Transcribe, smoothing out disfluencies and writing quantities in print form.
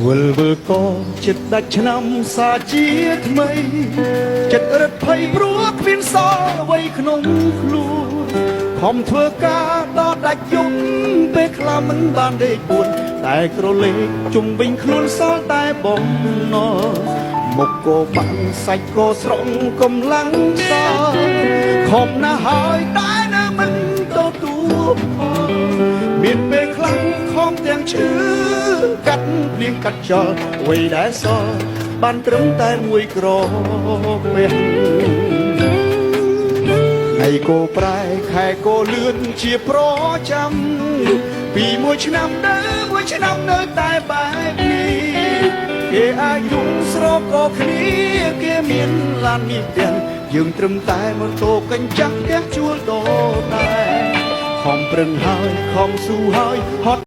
វិលវិលក៏ចិត្តដាច់ឆ្នាំសាជាថ្មីចិត្តរត់ភ័យព្រោះគ្មានសល់អ្វីក្នុងខ្លួនខំធ្វើការដល់ដាច់យប់ពេលខ្លះមិនបានដេកពួនតែក្រឡេកជុំវិញខ្លួនសល់តែបំណុលមុខក៏បាំងសាច់ក៏ស្រង់កម្លាំងសល់ខំណាស់ហើយតែនៅមិនទទួលផលមានពេលខ្លាំងខំទាំងឈឺកាត់ភ្លៀងកាត់ចោលអ្វីដែលសល់បានត្រឹមតែមួយក្រពេះថ្ងៃក៏ប្រែខែក៏លឿនជាប្រចាំពីមួយឆ្នាំទៅមួយឆ្នាំនៅតែបែបនេះគេអាយុស្រកក៏គ្នាគេមានឡានមានផ្ទះយើងត្រឹមតែម៉ូតូកញ្ចាំងផ្ទះជួលដូរតែខំប្រឹងហើយខំស៊ូហើយហត់